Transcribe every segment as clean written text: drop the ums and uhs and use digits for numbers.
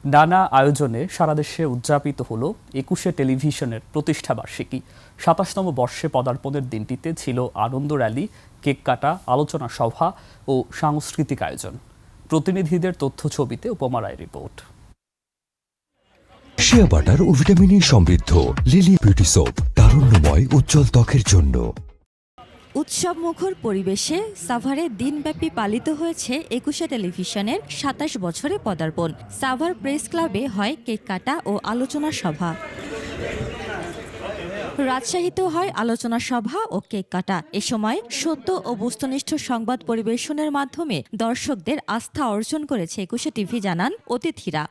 নানা আয়োজনে সারা দেশে উদযাপিত হলো ২১শে টেলিভিশনের প্রতিষ্ঠাবার্ষিকী। ২৭তম বর্ষে পদার্পণের দিনটিতে ছিল আনন্দ র্যালি, কেক কাটা, আলোচনা সভা ও সাংস্কৃতিক আয়োজন। প্রতিনিধিদের তথ্য ছবিতে উপমা রায়ের রিপোর্ট। শিয়া বাটার ও ভিটামিন সমৃদ্ধ লিলি বিউটি সোপ, তারুণ্যময় উজ্জ্বল ত্বকের জন্য। উৎসব মুখর পরিবেশে সাভারে দিনব্যাপী পালিত হয়েছে ২১শে টেলিভিশনের ২৭ বছরে পদার্পণ। সাভার প্রেস ক্লাবে হয় কেক কাটা ও আলোচনা সভা। রাজশাহীতেও হয় আলোচনা সভা ও কেক কাটা। এ সময় সত্য ও বস্তুনিষ্ঠ সংবাদ পরিবেশনের মাধ্যমে দর্শকদের আস্থা অর্জন করেছে ২১শে টিভি, জানান অতিথিরা।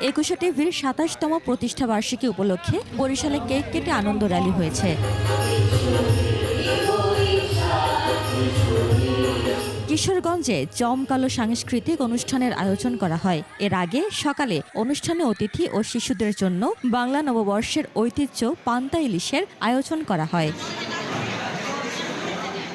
২১শে টিভির ২৭তম প্রতিষ্ঠাবার্ষিকী উপলক্ষে বরিশালে কেক কেটে আনন্দ র্যালি হয়েছে। কিশোরগঞ্জে জমকালো সাংস্কৃতিক অনুষ্ঠানের আয়োজন করা হয়। এর আগে সকালে অনুষ্ঠানে অতিথি ও শিশুদের জন্য বাংলা নববর্ষের ঐতিহ্য পান্তা ইলিশের আয়োজন করা হয়।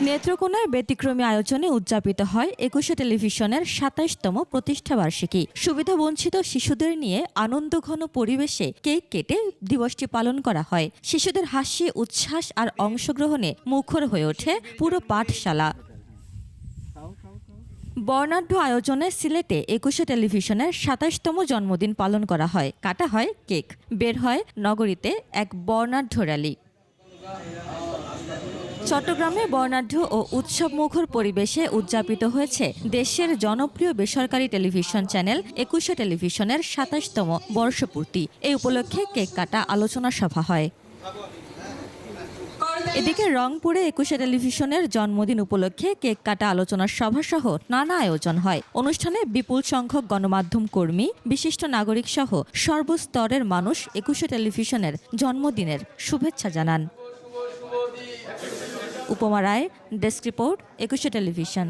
নেত্রকোনায় ব্যতিক্রমী আয়োজনে উদযাপিত হয় ২১শে টেলিভিশনের ২৭তম প্রতিষ্ঠাবার্ষিকী। সুবিধাবঞ্চিত শিশুদের নিয়ে আনন্দঘন পরিবেশে কেক কেটে দিবসটি পালন করা হয়। শিশুদের হাসি, উচ্ছ্বাস আর অংশগ্রহণে মুখর হয়ে ওঠে পুরো পাঠশালা। বর্ণাঢ্য আয়োজনে সিলেটে ২১শে টেলিভিশনের ২৭তম জন্মদিন পালন করা হয়। কাটা হয় কেক, বের হয় নগরীতে এক বর্ণাঢ্য র্যালি। চট্টগ্রামে বর্ণাঢ্য ও উৎসবমুখর পরিবেশে উদযাপিত হয়েছে দেশের জনপ্রিয় বেসরকারি টেলিভিশন চ্যানেল ২১শে টেলিভিশনের ২৭তম বর্ষপূর্তি। এই উপলক্ষে কেক কাটা, আলোচনা সভা হয়। এদিকে রংপুরে ২১শে টেলিভিশনের জন্মদিন উপলক্ষে কেক কাটা, আলোচনা সভা সহ নানা আয়োজন হয়। অনুষ্ঠানে বিপুল সংখ্যক গণমাধ্যম কর্মী, বিশিষ্ট নাগরিক সহ সর্বস্তরের মানুষ ২১শে টেলিভিশনের জন্মদিনের শুভেচ্ছা জানান। উপমা রায়, ডেস্ক রিপোর্ট, ২১শে টেলিভিশন।